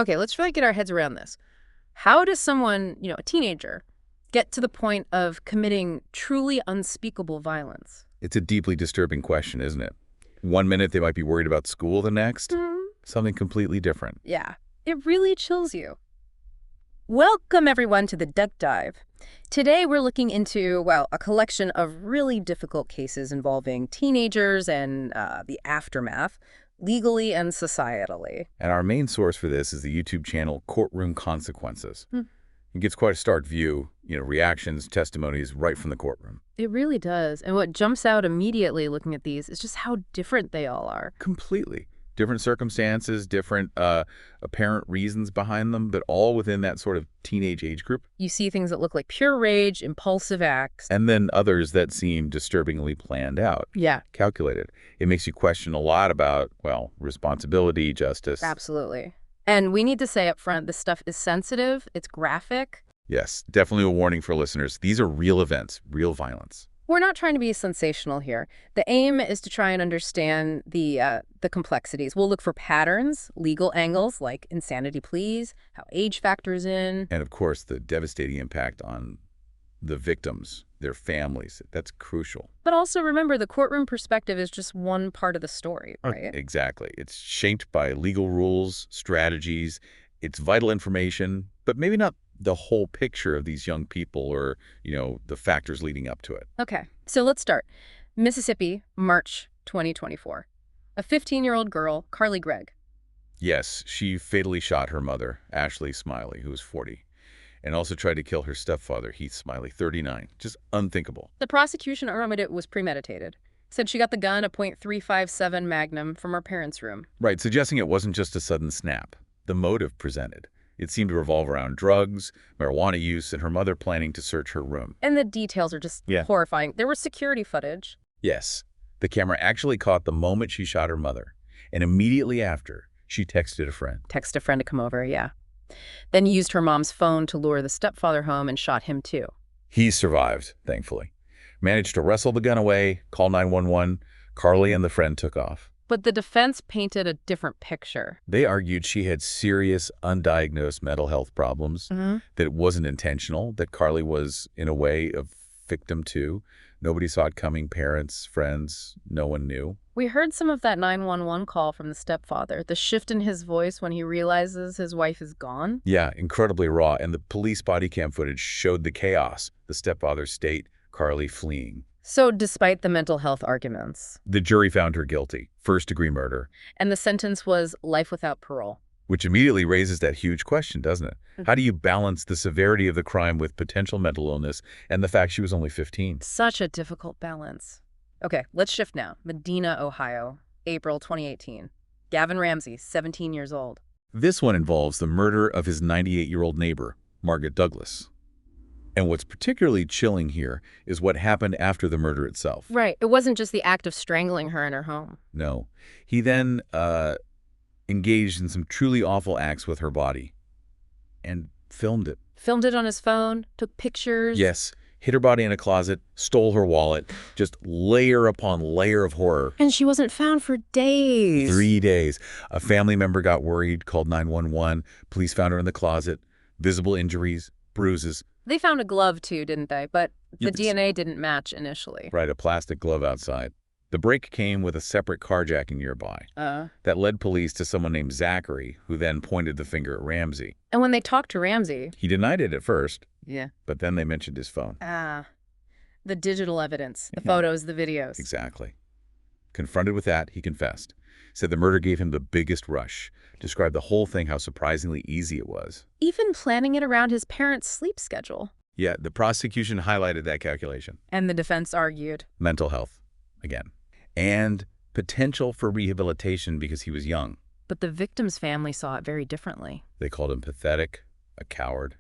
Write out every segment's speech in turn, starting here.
Okay, let's try to get our heads around this. How does someone, a teenager, get to the point of committing truly unspeakable violence? It's a deeply disturbing question, isn't it? One minute they might be worried about school, the next, something completely different. Yeah, it really chills you. Welcome, everyone, to the Deep Dive. Today, we're looking into, a collection of really difficult cases involving teenagers and the aftermath, legally and societally. And our main source for this is the YouTube channel Courtroom Consequences. It gives quite a stark view, reactions, testimonies right from the courtroom. It really does. And what jumps out immediately looking at these is just how different they all are. Completely. Different circumstances, different apparent reasons behind them, but all within that sort of teenage age group. You see things that look like pure rage, impulsive acts. And then others that seem disturbingly planned out. Yeah. Calculated. It makes you question a lot about, responsibility, justice. Absolutely. And we need to say up front, this stuff is sensitive, it's graphic. Yes, definitely a warning for listeners. These are real events, real violence. We're not trying to be sensational here. The aim is to try and understand the complexities. We'll look for patterns, legal angles like insanity pleas, how age factors in. And of course, the devastating impact on the victims, their families. That's crucial. But also remember, the courtroom perspective is just one part of the story, right? Exactly. It's shaped by legal rules, strategies. It's vital information, but maybe not the whole picture of these young people or, the factors leading up to it. Okay, so let's start. Mississippi, March 2024. A 15-year-old girl, Carly Gregg. Yes, she fatally shot her mother, Ashley Smiley, who was 40, and also tried to kill her stepfather, Heath Smiley, 39. Just unthinkable. The prosecution argued it was premeditated. Said she got the gun, a .357 Magnum, from her parents' room. Right, suggesting it wasn't just a sudden snap. The motive presented. It seemed to revolve around drugs, marijuana use, and her mother planning to search her room. And the details are just horrifying. There was security footage. Yes. The camera actually caught the moment she shot her mother. And immediately after, she texted a friend. Texted a friend to come over, yeah. Then used her mom's phone to lure the stepfather home and shot him too. He survived, thankfully. Managed to wrestle the gun away, call 911. Carly and the friend took off. But the defense painted a different picture. They argued she had serious, undiagnosed mental health problems, that it wasn't intentional, that Carly was, in a way, a victim too. Nobody saw it coming, parents, friends, no one knew. We heard some of that 911 call from the stepfather, the shift in his voice when he realizes his wife is gone. Yeah, incredibly raw, and the police body cam footage showed the chaos, the stepfather's state, Carly fleeing. So despite the mental health arguments, the jury found her guilty, first-degree murder. And the sentence was life without parole. Which immediately raises that huge question, doesn't it? How do you balance the severity of the crime with potential mental illness and the fact she was only 15? Such a difficult balance. Okay, let's shift now. Medina, Ohio, April 2018. Gavin Ramsey, 17 years old. This one involves the murder of his 98-year-old neighbor, Margaret Douglas. And what's particularly chilling here is what happened after the murder itself. Right. It wasn't just the act of strangling her in her home. No. He then engaged in some truly awful acts with her body and filmed it. Filmed it on his phone, took pictures. Yes. Hid her body in a closet, stole her wallet, just layer upon layer of horror. And she wasn't found for days. 3 days. A family member got worried, called 911. Police found her in the closet. Visible injuries, bruises. They found a glove too, didn't they? But the DNA didn't match initially. Right, a plastic glove outside. The break came with a separate carjacking nearby. That led police to someone named Zachary, who then pointed the finger at Ramsey. And when they talked to Ramsey... he denied it at first. Yeah. But then they mentioned his phone. The digital evidence, the photos, the videos. Exactly. Confronted with that, he confessed. Said the murder gave him the biggest rush. Described the whole thing, how surprisingly easy it was. Even planning it around his parents' sleep schedule. Yeah, the prosecution highlighted that calculation. And the defense argued. Mental health, again. And potential for rehabilitation because he was young. But the victim's family saw it very differently. They called him pathetic, a coward.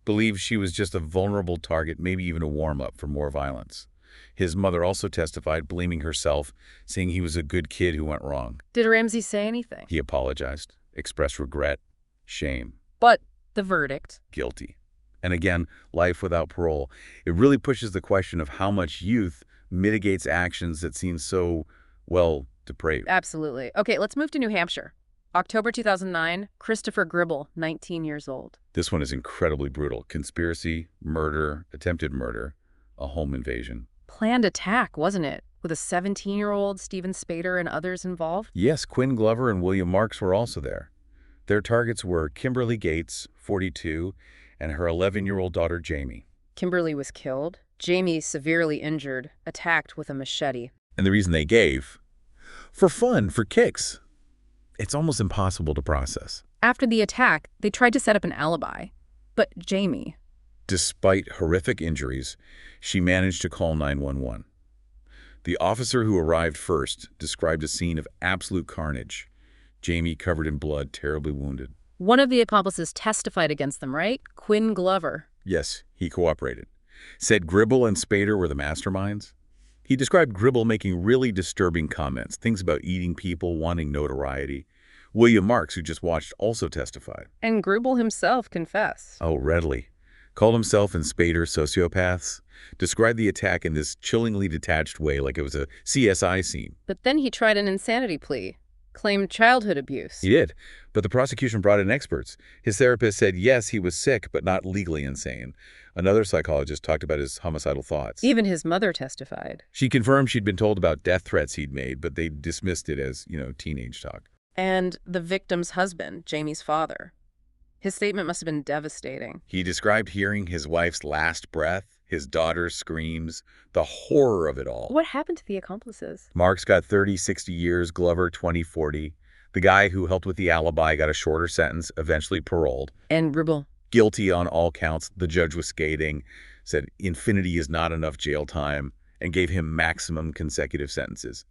Believed she was just a vulnerable target, maybe even a warm-up for more violence. His mother also testified, blaming herself, saying he was a good kid who went wrong. Did Ramsey say anything? He apologized, expressed regret, shame. But the verdict? Guilty. And again, life without parole. It really pushes the question of how much youth mitigates actions that seem so, depraved. Absolutely. Okay, let's move to New Hampshire. October 2009, Christopher Gribble, 19 years old. This one is incredibly brutal. Conspiracy, murder, attempted murder, a home invasion. Planned attack, wasn't it? With a 17-year-old Stephen Spader and others involved? Yes, Quinn Glover and William Marks were also there. Their targets were Kimberly Gates, 42, and her 11-year-old daughter, Jamie. Kimberly was killed. Jamie severely injured, attacked with a machete. And the reason they gave? For fun, for kicks. It's almost impossible to process. After the attack, they tried to set up an alibi. But Jamie... Despite horrific injuries, she managed to call 911. The officer who arrived first described a scene of absolute carnage. Jamie covered in blood, terribly wounded. One of the accomplices testified against them, right? Quinn Glover. Yes, he cooperated. Said Gribble and Spader were the masterminds. He described Gribble making really disturbing comments, things about eating people, wanting notoriety. William Marks, who just watched, also testified. And Gribble himself confessed. Oh, readily. Called himself and Spader sociopaths. Described the attack in this chillingly detached way, like it was a CSI scene. But then he tried an insanity plea. Claimed childhood abuse. He did, but the prosecution brought in experts. His therapist said, yes, he was sick, but not legally insane. Another psychologist talked about his homicidal thoughts. Even his mother testified. She confirmed she'd been told about death threats he'd made, but they dismissed it as, teenage talk. And the victim's husband, Jamie's father. His statement must have been devastating. He described hearing his wife's last breath, his daughter's screams, the horror of it all. What happened to the accomplices? Marks got 30, 60 years, Glover 20, 40. The guy who helped with the alibi got a shorter sentence, eventually paroled. And Gribble? Guilty on all counts. The judge was scathing, said infinity is not enough jail time, and gave him maximum consecutive sentences.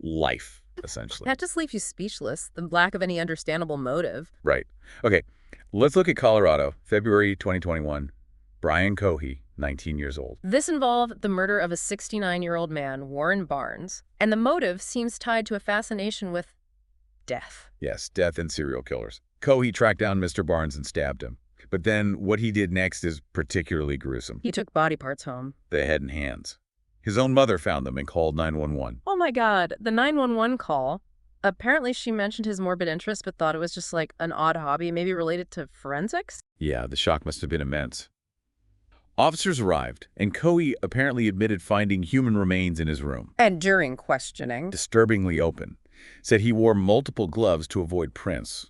Life, essentially. That just leaves you speechless, the lack of any understandable motive. Right. Okay, let's look at Colorado, February 2021. Brian Cohey, 19 years old. This involved the murder of a 69-year-old man, Warren Barnes, and the motive seems tied to a fascination with death. Yes, death and serial killers. Cohey tracked down Mr. Barnes and stabbed him. But then what he did next is particularly gruesome. He took body parts home. The head and hands. His own mother found them and called 911. Oh my God, the 911 call. Apparently she mentioned his morbid interest but thought it was just like an odd hobby, maybe related to forensics? Yeah, the shock must have been immense. Officers arrived, and Cohey apparently admitted finding human remains in his room. And during questioning, Disturbingly open. Said he wore multiple gloves to avoid prints.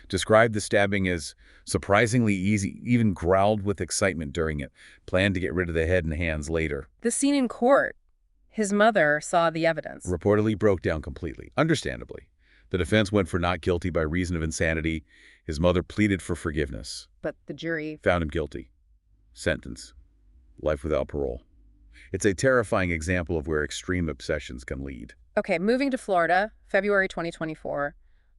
Described the stabbing as surprisingly easy, even growled with excitement during it. Planned to get rid of the head and hands later. the scene in court, his mother saw the evidence. Reportedly broke down completely, understandably. The defense went for not guilty by reason of insanity. His mother pleaded for forgiveness. But the jury... Found him guilty. Sentence. Life without parole. It's a terrifying example of where extreme obsessions can lead. Okay, moving to Florida, February 2024,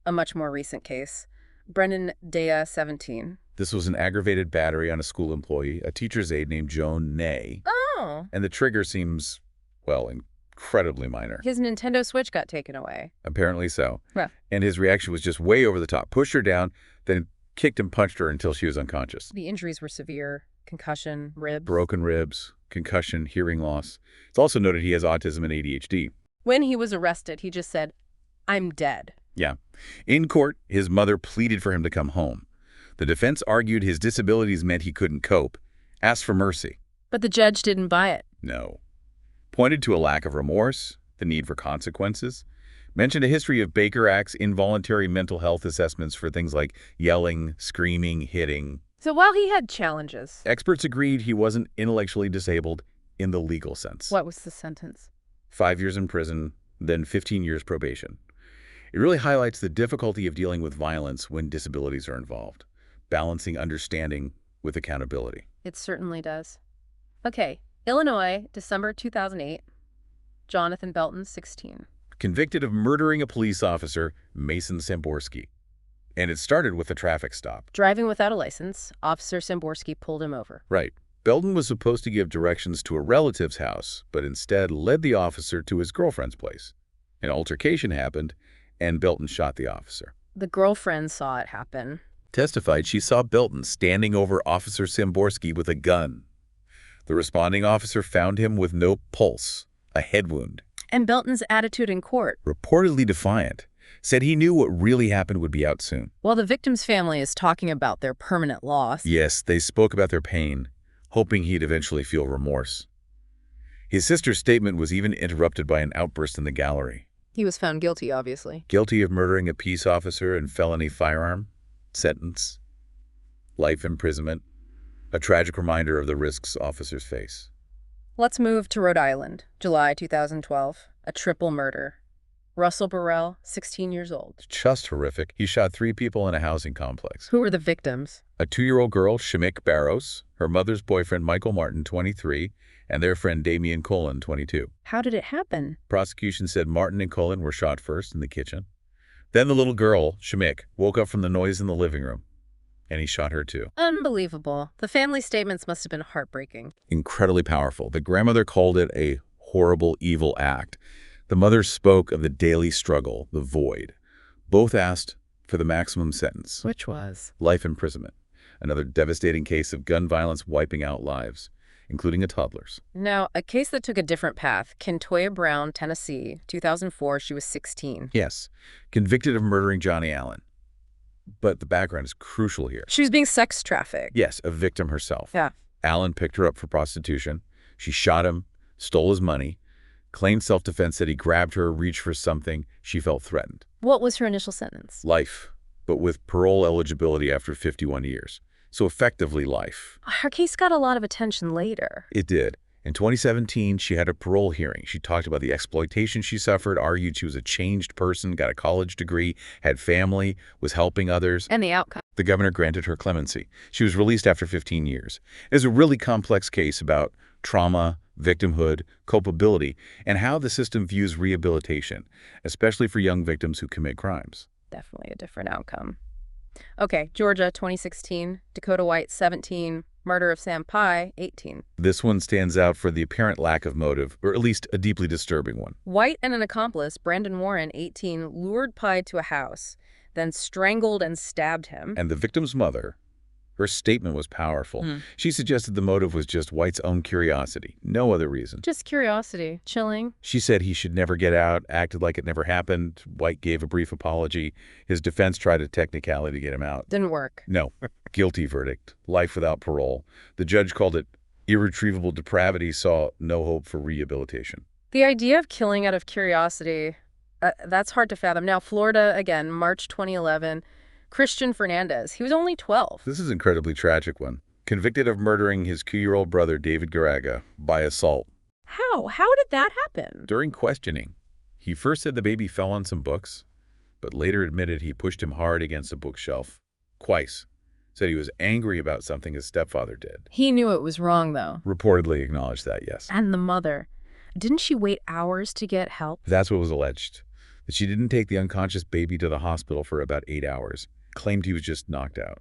a much more recent case. Brendan Dea, 17. This was an aggravated battery on a school employee, a teacher's aide named Joan Ney. Oh. And the trigger seems, well, incredibly minor. His Nintendo Switch got taken away. Apparently so. Yeah. And his reaction was just way over the top. Pushed her down, then kicked and punched her until she was unconscious. The injuries were severe. Concussion, ribs. Broken ribs, concussion, hearing loss. It's also noted he has autism and ADHD. When he was arrested, he just said, "I'm dead." Yeah. In court, his mother pleaded for him to come home. The defense argued his disabilities meant he couldn't cope, asked for mercy. But the judge didn't buy it. No. Pointed to a lack of remorse, the need for consequences, mentioned a history of Baker Act's involuntary mental health assessments for things like yelling, screaming, hitting. So while he had challenges... Experts agreed he wasn't intellectually disabled in the legal sense. What was the sentence? 5 years in prison, then 15 years probation. It really highlights the difficulty of dealing with violence when disabilities are involved, balancing understanding with accountability. It certainly does. Okay, Illinois, December 2008. Jonathan Belton, 16. Convicted of murdering a police officer, Mason Samborski. And it started with a traffic stop. Driving without a license, Officer Samborski pulled him over. Right. Belton was supposed to give directions to a relative's house, but instead led the officer to his girlfriend's place. An altercation happened, and Belton shot the officer. The girlfriend saw it happen. Testified she saw Belton standing over Officer Samborski with a gun. The responding officer found him with no pulse, a head wound. And Belton's attitude in court. Reportedly defiant. Said he knew what really happened would be out soon. While the victim's family is talking about their permanent loss. Yes, they spoke about their pain, hoping he'd eventually feel remorse. His sister's statement was even interrupted by an outburst in the gallery. He was found guilty, obviously. Guilty of murdering a peace officer and felony firearm. Sentence: life imprisonment. A tragic reminder of the risks officers face. Let's move to Rhode Island, July 2012. A triple murder. Russell Burrell, 16 years old. Just horrific. He shot 3 people in a housing complex. Who were the victims? A 2-year-old girl, Shamik Barros, her mother's boyfriend, Michael Martin, 23, and their friend Damian Cullen, 22. How did it happen? Prosecution said Martin and Cullen were shot first in the kitchen. Then the little girl, Shamik, woke up from the noise in the living room, and he shot her too. Unbelievable. The family statements must have been heartbreaking. Incredibly powerful. The grandmother called it a horrible, evil act. The mother spoke of the daily struggle, the void. Both asked for the maximum sentence. Which was? Life imprisonment. Another devastating case of gun violence wiping out lives, including a toddler's. Now, a case that took a different path. Kentoya Brown, Tennessee, 2004. She was 16. Yes, convicted of murdering Johnny Allen. But the background is crucial here. She was being sex trafficked. Yes, a victim herself. Yeah. Allen picked her up for prostitution. She shot him, stole his money, claimed self-defense, said he grabbed her, reached for something. She felt threatened. What was her initial sentence? Life, but with parole eligibility after 51 years. So effectively life. Her case got a lot of attention later. It did. In 2017, she had a parole hearing. She talked about the exploitation she suffered, argued she was a changed person, got a college degree, had family, was helping others. And the outcome? The governor granted her clemency. She was released after 15 years. It was a really complex case about trauma, victimhood, culpability, and how the system views rehabilitation, especially for young victims who commit crimes. Definitely a different outcome. Okay, Georgia, 2016. Dakota White, 17. Murder of Sam Pye, 18. This one stands out for the apparent lack of motive, or at least a deeply disturbing one. White and an accomplice, Brandon Warren, 18, lured Pye to a house, then strangled and stabbed him. And the victim's mother, her statement was powerful. She suggested the motive was just White's own curiosity, no other reason. Just curiosity. Chilling. She said he should never get out, acted like it never happened. White gave a brief apology. His defense tried a technicality to get him out. Didn't work. No. Guilty verdict. Life without parole. The judge called it irretrievable depravity, saw no hope for rehabilitation. The idea of killing out of curiosity, that's hard to fathom. Now, Florida, again, March 2011. Christian Fernandez. He was only 12. This is an incredibly tragic one. Convicted of murdering his 2-year-old brother, David Garraga, by assault. How? How did that happen? During questioning, he first said the baby fell on some books, but later admitted he pushed him hard against a bookshelf. Twice. Said he was angry about something his stepfather did. He knew it was wrong, though. Reportedly acknowledged that, yes. And the mother. Didn't she wait hours to get help? That's what was alleged. That she didn't take the unconscious baby to the hospital for about 8 hours. Claimed he was just knocked out.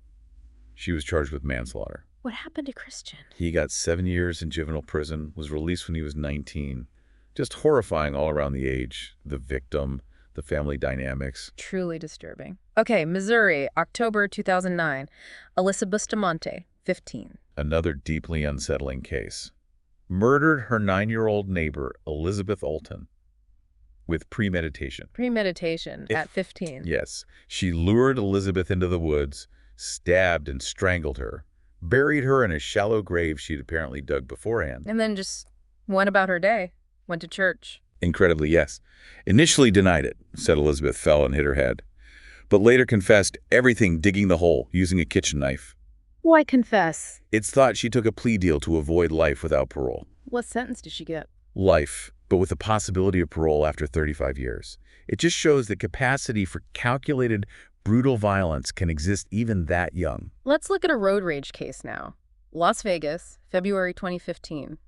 She was charged with manslaughter. What happened to Christian? He got 7 years in juvenile prison, was released when he was 19. Just horrifying all around the age, the victim, the family dynamics. Truly disturbing. Okay, Missouri, October 2009. Alyssa Bustamante, 15. Another deeply unsettling case. Murdered her 9-year-old neighbor, Elizabeth Alton, with premeditation. Premeditation at 15. Yes. She lured Elizabeth into the woods, stabbed and strangled her, buried her in a shallow grave she'd apparently dug beforehand. And then just went about her day, went to church. Incredibly, yes. Initially denied it, said Elizabeth fell and hit her head, but later confessed everything, digging the hole, using a kitchen knife. Why confess? It's thought she took a plea deal to avoid life without parole. What sentence did she get? Life, but with the possibility of parole after 35 years. It just shows the capacity for calculated, brutal violence can exist even that young. Let's look at a road rage case now. Las Vegas, February 2015.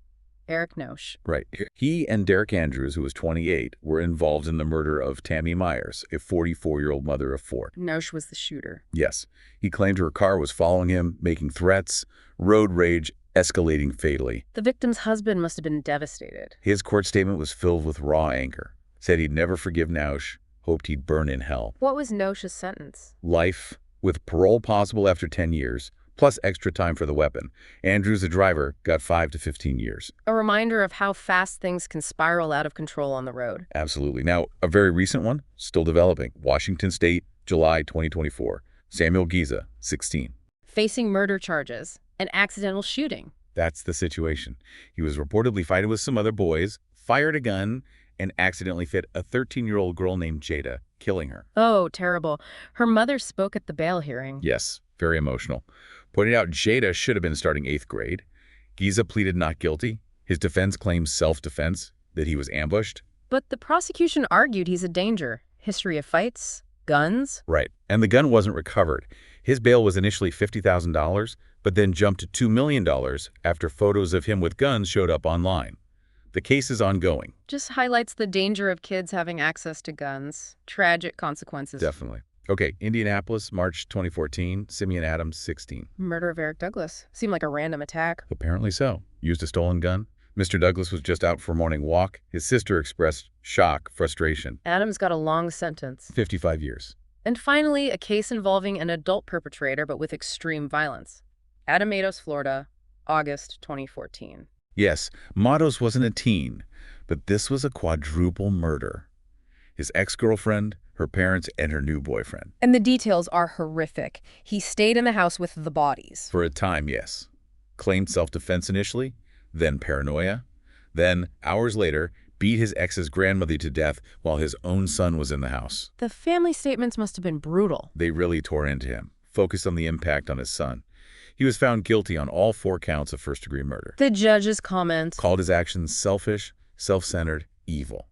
Eric Noche. Right. He and Derek Andrews, who was 28, were involved in the murder of Tammy Myers, a 44-year-old mother of 4. Noche was the shooter. Yes. He claimed her car was following him, making threats, road rage, escalating fatally. The victim's husband must have been devastated. His court statement was filled with raw anger. Said he'd never forgive Noche, hoped he'd burn in hell. What was Noche's sentence? Life, with parole possible after 10 years, plus extra time for the weapon. Andrews, the driver, got 5 to 15 years. A reminder of how fast things can spiral out of control on the road. Absolutely. Now, a very recent one, still developing. Washington State, July 2024. Samuel Giza, 16. Facing murder charges, an accidental shooting. That's the situation. He was reportedly fighting with some other boys, fired a gun, and accidentally hit a 13-year-old girl named Jada, killing her. Oh, terrible. Her mother spoke at the bail hearing. Yes, very emotional. Pointed out Jada should have been starting 8th grade. Giza pleaded not guilty. His defense claims self-defense, that he was ambushed. But the prosecution argued he's a danger. History of fights, guns. Right. And the gun wasn't recovered. His bail was initially $50,000, but then jumped to $2 million after photos of him with guns showed up online. The case is ongoing. Just highlights the danger of kids having access to guns. Tragic consequences. Definitely. Okay, Indianapolis, March 2014, Simeon Adams, 16. Murder of Eric Douglas. Seemed like a random attack. Apparently so. Used a stolen gun. Mr. Douglas was just out for a morning walk. His sister expressed shock, frustration. Adams got a long sentence. 55 years. And finally, a case involving an adult perpetrator but with extreme violence. Matos, Florida, August 2014. Yes, Matos wasn't a teen, but this was a quadruple murder. His ex-girlfriend, her parents, and her new boyfriend. And the details are horrific. He stayed in the house with the bodies. For a time, yes. Claimed self-defense initially, then paranoia. Then, hours later, beat his ex's grandmother to death while his own son was in the house. The family statements must have been brutal. They really tore into him, focused on the impact on his son. He was found guilty on all 4 counts of first-degree murder. The judge's comments Called his actions selfish, self-centered, evil.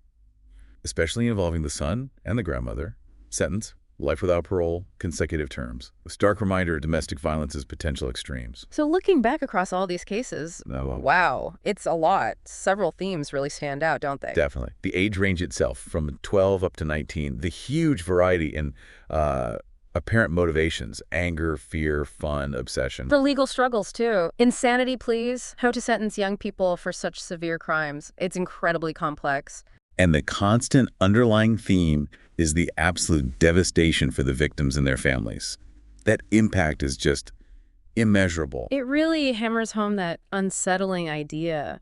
Especially involving the son and the grandmother. Sentence, life without parole, consecutive terms. A stark reminder of domestic violence's potential extremes. So looking back across all these cases, wow, it's a lot. Several themes really stand out, don't they? Definitely. The age range itself, from 12 up to 19, the huge variety in apparent motivations, anger, fear, fun, obsession. The legal struggles, too. Insanity pleas, how to sentence young people for such severe crimes. It's incredibly complex. And the constant underlying theme is the absolute devastation for the victims and their families. That impact is just immeasurable. It really hammers home that unsettling idea.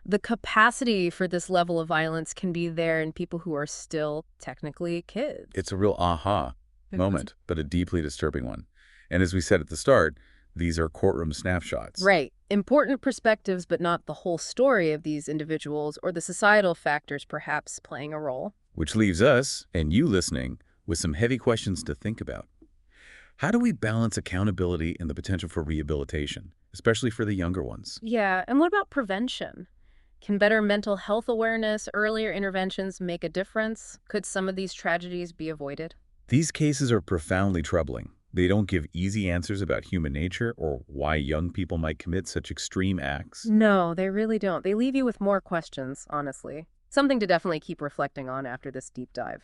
The capacity for this level of violence can be there in people who are still technically kids. It's a real aha moment, but a deeply disturbing one. And as we said at the start, these are courtroom snapshots. Right. Important perspectives, but not the whole story of these individuals or the societal factors perhaps playing a role. Which leaves us, and you listening, with some heavy questions to think about. How do we balance accountability and the potential for rehabilitation, especially for the younger ones? Yeah, and what about prevention? Can better mental health awareness, earlier interventions make a difference? Could some of these tragedies be avoided? These cases are profoundly troubling. They don't give easy answers about human nature or why young people might commit such extreme acts. No, they really don't. They leave you with more questions, honestly. Something to definitely keep reflecting on after this deep dive.